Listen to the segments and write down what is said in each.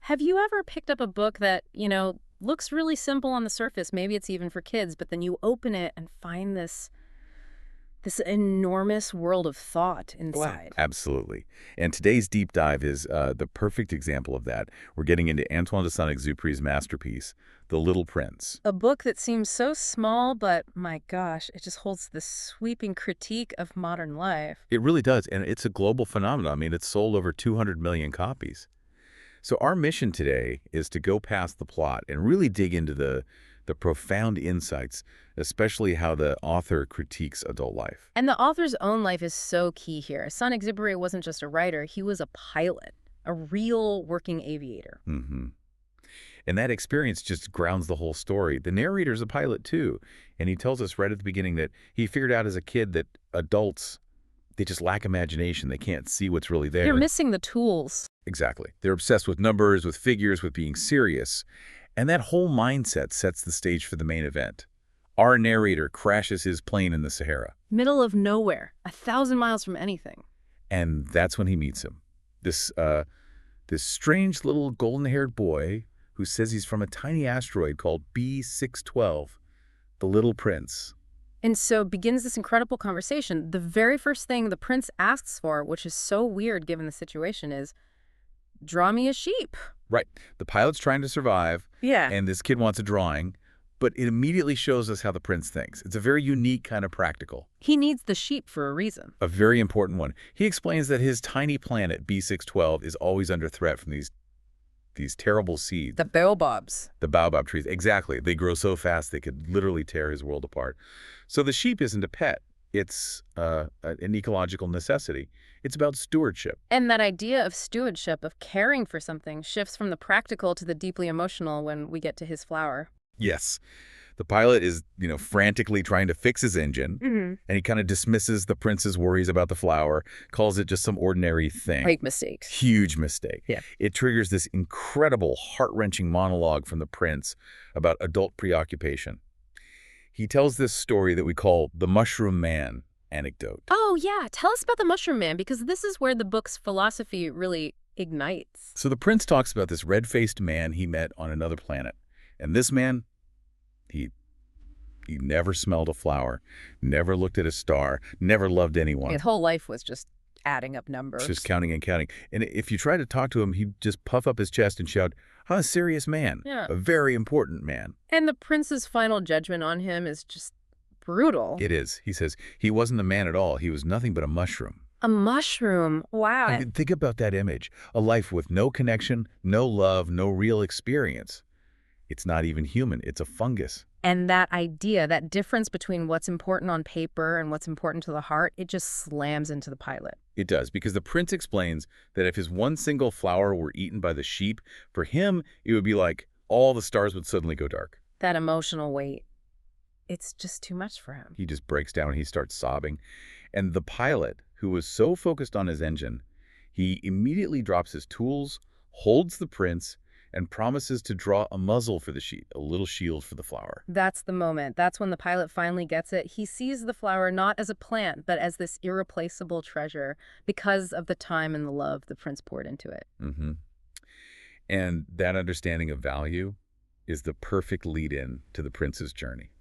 Have you ever picked up a book that, looks really simple on the surface? Maybe it's even for kids, but then you open it and find this enormous world of thought Wow. inside. Absolutely. And today's deep dive is the perfect example of that. We're getting into Antoine de Saint-Exupéry's masterpiece, The Little Prince. A book that seems so small, but my gosh, it just holds this sweeping critique of modern life. It really does, and it's a global phenomenon. I mean, it's sold over 200 million copies. So our mission today is to go past the plot and really dig into the profound insights, especially how the author critiques adult life. And the author's own life is so key here. Saint-Exupéry wasn't just a writer, he was a pilot, a real working aviator. hmm And that experience just grounds the whole story. The narrator's a pilot too, and he tells us right at the beginning that he figured out as a kid that adults, they just lack imagination. They can't see what's really there. You're missing the tools. Exactly. They're obsessed with numbers, with figures, with being serious. And that whole mindset sets the stage for the main event. Our narrator crashes his plane in the Sahara. Middle of nowhere, 1,000 miles from anything. And that's when he meets him. This strange little golden-haired boy who says he's from a tiny asteroid called B612, the Little Prince. And so begins this incredible conversation. The very first thing the prince asks for, which is so weird given the situation, is, draw me a sheep. Right. The pilot's trying to survive, Yeah. and this kid wants a drawing, but it immediately shows us how the prince thinks. It's a very unique kind of practical, He needs the sheep for a reason. a very important one. He explains that his tiny planet, B612, is always under threat from these terrible seeds. The baobabs. The baobab trees. Exactly. They grow so fast they could literally tear his world apart. So the sheep isn't a pet. It's an ecological necessity. It's about stewardship. And that idea of stewardship, of caring for something, shifts from the practical to the deeply emotional when we get to his flower. Yes. The pilot is, frantically trying to fix his engine, and he kind of dismisses the prince's worries about the flower, calls it just some ordinary thing. Make mistakes. Huge mistake. Yeah. It triggers this incredible, heart-wrenching monologue from the prince about adult preoccupation. He tells this story that we call the Mushroom Man anecdote. Oh, yeah. Tell us about the Mushroom Man, because this is where the book's philosophy really ignites. So the prince talks about this red-faced man he met on another planet. And this man, he never smelled a flower, never looked at a star, never loved anyone. His whole life was just adding up numbers. Just counting and counting. And if you try to talk to him, he'd just puff up his chest and shout, I'm a serious man, Yeah. a very important man. And the prince's final judgment on him is just brutal. It is. He says he wasn't a man at all. He was nothing but a mushroom. A mushroom. Wow. I mean, think about that image. A life with no connection, no love, no real experience. It's not even human. It's a fungus. And that idea, that difference between what's important on paper and what's important to the heart, it just slams into the pilot. It does, because the prince explains that if his one single flower were eaten by the sheep, for him, it would be like all the stars would suddenly go dark. That emotional weight, it's just too much for him. He just breaks down and he starts sobbing. And the pilot, who was so focused on his engine, he immediately drops his tools, holds the prince, and promises to draw a muzzle for the sheep, a little shield for the flower. That's the moment. That's when the pilot finally gets it. He sees the flower not as a plant, but as this irreplaceable treasure because of the time and the love the prince poured into it. Mm-hmm. And that understanding of value is the perfect lead-in to the prince's journey.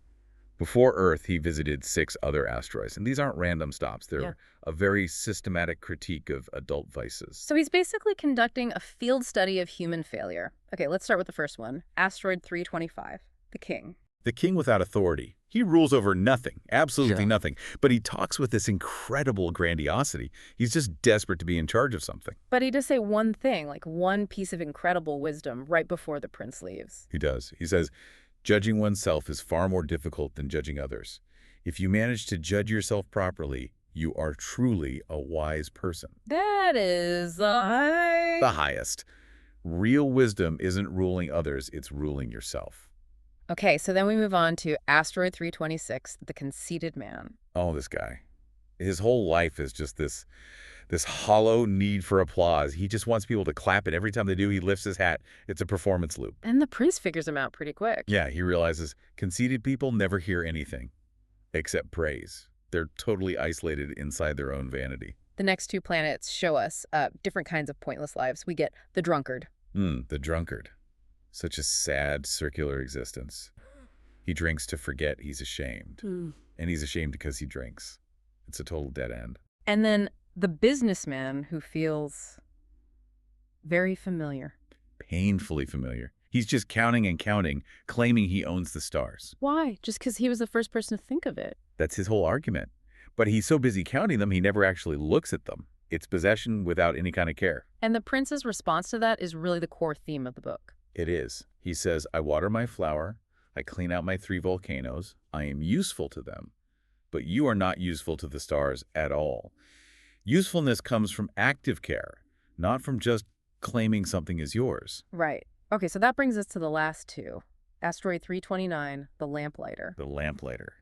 Before Earth, he visited 6 other asteroids, and these aren't random stops. They're a very systematic critique of adult vices. So he's basically conducting a field study of human failure. Okay, let's start with the first one. Asteroid 325, the king. The king without authority. He rules over nothing, absolutely Sure. nothing. But he talks with this incredible grandiosity. He's just desperate to be in charge of something. But he does say one thing, like one piece of incredible wisdom right before the prince leaves. He does. He says, judging oneself is far more difficult than judging others. If you manage to judge yourself properly, you are truly a wise person. That is The highest. Real wisdom isn't ruling others, it's ruling yourself. Okay, so then we move on to Asteroid 326, the conceited man. Oh, this guy. His whole life is just this hollow need for applause. He just wants people to clap, and every time they do, he lifts his hat. It's a performance loop. And the prince figures him out pretty quick. Yeah, he realizes conceited people never hear anything except praise. They're totally isolated inside their own vanity. The next 2 planets show us different kinds of pointless lives. We get the drunkard, The drunkard. Such a sad, circular existence. He drinks to forget he's ashamed. And he's ashamed because he drinks. It's a total dead end. And then the businessman who feels very familiar. Painfully familiar. He's just counting and counting, claiming he owns the stars. Why? Just because he was the first person to think of it. That's his whole argument. But he's so busy counting them, he never actually looks at them. It's possession without any kind of care. And the prince's response to that is really the core theme of the book. It is. He says, I water my flower, I clean out my 3 volcanoes, I am useful to them, but you are not useful to the stars at all. Usefulness comes from active care, not from just claiming something is yours. Right. Okay, so that brings us to the last two. Asteroid 329, the lamplighter. The lamplighter.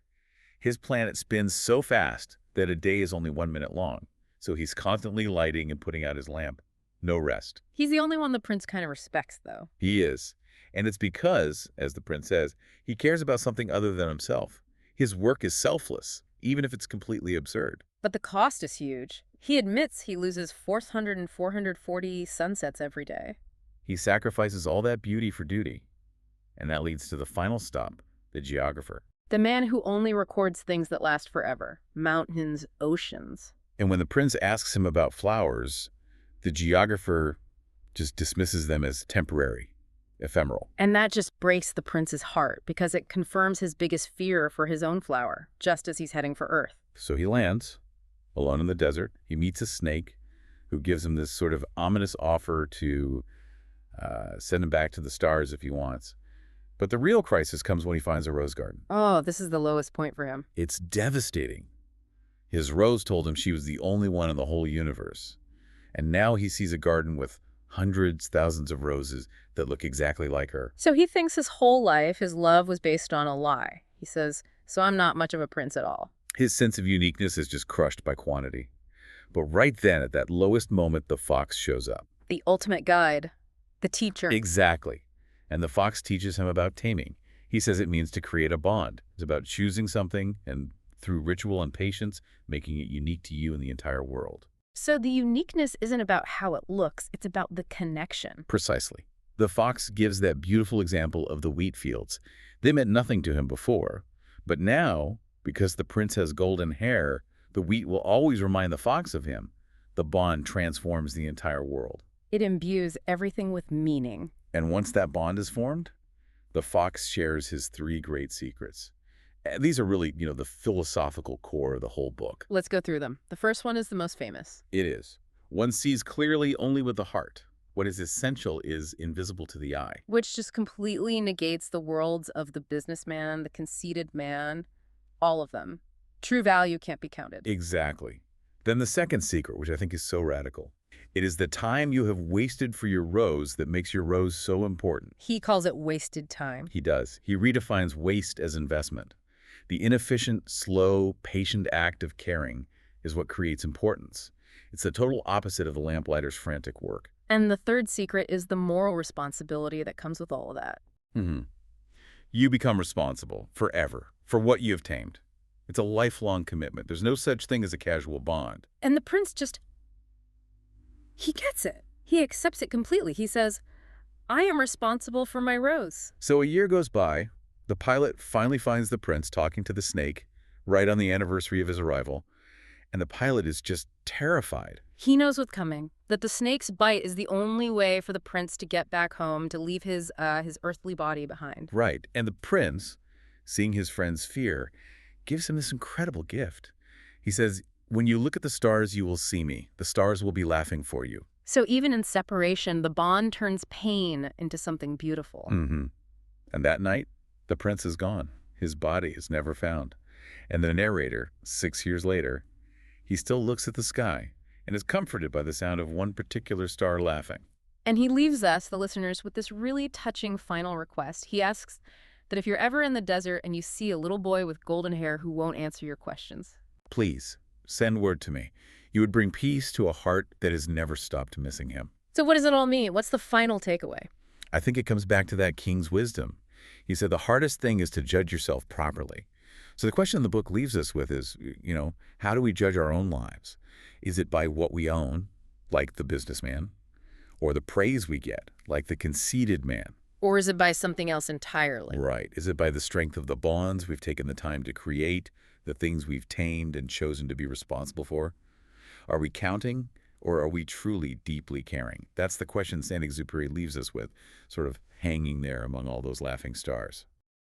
His planet spins so fast that a day is only 1 minute long, so he's constantly lighting and putting out his lamp. No rest. He's the only one the prince kind of respects, though. He is. And it's because, as the prince says, he cares about something other than himself. His work is selfless, even if it's completely absurd. But the cost is huge. He admits he loses 400 and 440 sunsets every day. He sacrifices all that beauty for duty. And that leads to the final stop, the geographer. The man who only records things that last forever. Mountains, oceans. And when the prince asks him about flowers, the geographer just dismisses them as temporary, ephemeral. And that just breaks the prince's heart because it confirms his biggest fear for his own flower, just as he's heading for Earth. So he lands, alone in the desert. He meets a snake who gives him this sort of ominous offer to send him back to the stars if he wants. But the real crisis comes when he finds a rose garden. Oh, this is the lowest point for him. It's devastating. His rose told him she was the only one in the whole universe. And now he sees a garden with hundreds, thousands of roses that look exactly like her. So he thinks his whole life, his love was based on a lie. He says, so I'm not much of a prince at all. His sense of uniqueness is just crushed by quantity. But right then, at that lowest moment, the fox shows up. The ultimate guide. The teacher. Exactly. And the fox teaches him about taming. He says it means to create a bond. It's about choosing something and, through ritual and patience, making it unique to you and the entire world. So the uniqueness isn't about how it looks, it's about the connection. Precisely. The fox gives that beautiful example of the wheat fields. They meant nothing to him before, but now, because the prince has golden hair, the wheat will always remind the fox of him. The bond transforms the entire world. It imbues everything with meaning. And once that bond is formed, the fox shares his 3 great secrets. These are really, the philosophical core of the whole book. Let's go through them. The first one is the most famous. It is. One sees clearly only with the heart. What is essential is invisible to the eye. Which just completely negates the worlds of the businessman, the conceited man, all of them. True value can't be counted. Exactly. Then the second secret, which I think is so radical. It is the time you have wasted for your rose that makes your rose so important. He calls it wasted time. He does. He redefines waste as investment. The inefficient, slow, patient act of caring is what creates importance. It's the total opposite of the lamplighter's frantic work. And the third secret is the moral responsibility that comes with all of that. You become responsible forever for what you have tamed. It's a lifelong commitment. There's no such thing as a casual bond. And the prince he gets it. He accepts it completely. He says, I am responsible for my rose. So a year goes by. The pilot finally finds the prince talking to the snake right on the anniversary of his arrival, and the pilot is just terrified. He knows what's coming, that the snake's bite is the only way for the prince to get back home, to leave his earthly body behind. Right, and the prince, seeing his friend's fear, gives him this incredible gift. He says, when you look at the stars, you will see me. The stars will be laughing for you. So even in separation, the bond turns pain into something beautiful. And that night, the prince is gone. His body is never found. And the narrator, 6 years later, he still looks at the sky and is comforted by the sound of one particular star laughing. And he leaves us, the listeners, with this really touching final request. He asks that if you're ever in the desert and you see a little boy with golden hair who won't answer your questions, please send word to me. You would bring peace to a heart that has never stopped missing him. So what does it all mean? What's the final takeaway? I think it comes back to that king's wisdom. He said the hardest thing is to judge yourself properly. So the question the book leaves us with is, how do we judge our own lives? Is it by what we own, like the businessman? Or the praise we get, like the conceited man. Or is it by something else entirely? Right. Is it by the strength of the bonds we've taken the time to create, the things we've tamed and chosen to be responsible for? Are we counting, or are we truly deeply caring? That's the question Saint-Exupéry leaves us with, sort of hanging there among all those laughing stars.